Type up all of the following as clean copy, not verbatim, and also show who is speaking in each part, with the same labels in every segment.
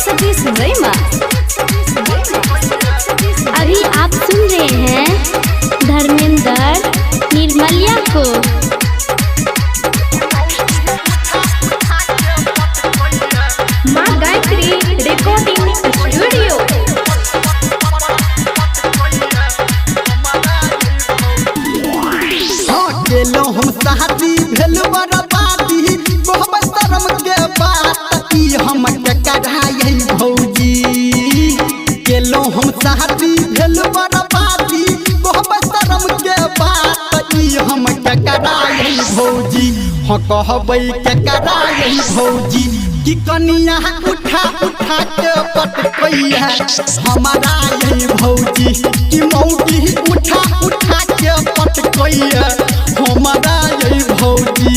Speaker 1: सतीश रैमा। अभी आप सुन रहे हैं धर्मेंद्र निर्मलिया को। माँ गायत्री रिकॉर्डिंग स्टूडियो।
Speaker 2: गेलो हम शादी भेल बर्बादी बहुत शर्म के बात ई हम के कराई भौजी। गेलो हम शादी भेल बर्बादी बहुत शर्म के बात ई हम के कराई भौजी। हाँ कहबै के कराई भौजी कि कनिया उठा उठा के पटकैया हमारा यही भौजी कि मौगी उठा उठा के पटकैया हमारा यही भौजी।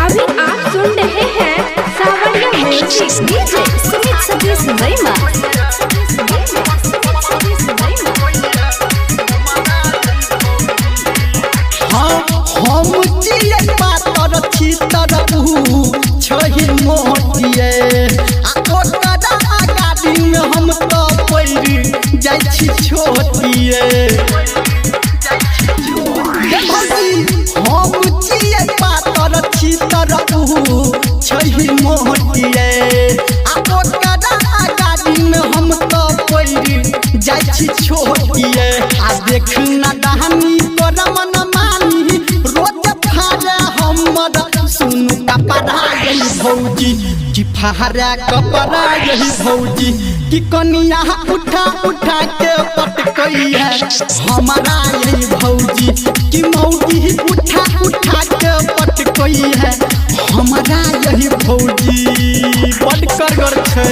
Speaker 1: अभी आप सुन रहे हैं सावरिया म्यूजिक डीजे सुमित सतीश रैमा।
Speaker 2: हाँ हम जिए पातर छी तरहू छही मोटिए आ ओकरा आगाड़ी में हम तो पैर जाइ छी छोटिए। हम जिए पातर छी तरहू छही मोटिए आ ओकरा आगाड़ी में हम तो पैर जाइ छी छोटिए। आ देख ना डहानी तोरा मन मानी रोज फारे हमर सुनु कपड़ा यही भौजी कि फारे कपड़ा यही भौजी कि कनिया उठा उठा के पटकैया हमारा यही भौजी कि मौगी उठा उठा के पटकैया हमारा यही भौजी। बड़ करगर छै।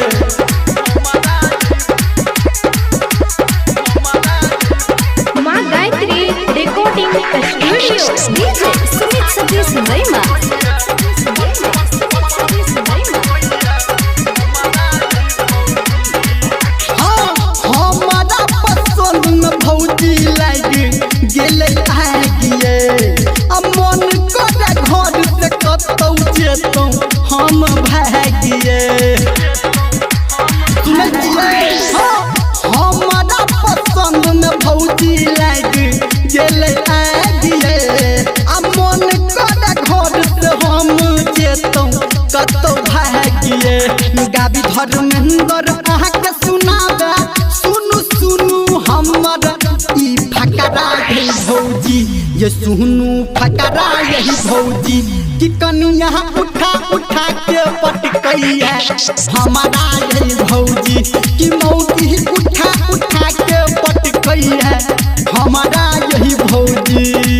Speaker 1: माँ Gayatri recording studio DJ Sumit Satish Raima.
Speaker 2: हाँ हमारा पसंद में भौजी लाग गेले आगिए आ मन करे घर से कतौ जेतौ हम भागिए। हाँ हमारा पसंद में भौजी लाग गेले आगिए आ मन करे घर से हम जेतौ कतौ भागिए। गाबी धर्मेंद्र अहाँ के सुनाबे सुनु सुनु हमर ई फकरा यही भौजी ये सुनु फकरा यही भौजी कि कनिया उठा उठा के पटकैया हमारा यही भौजी कि मौगी उठा उठा के पटकैया हमारा यही भौजी।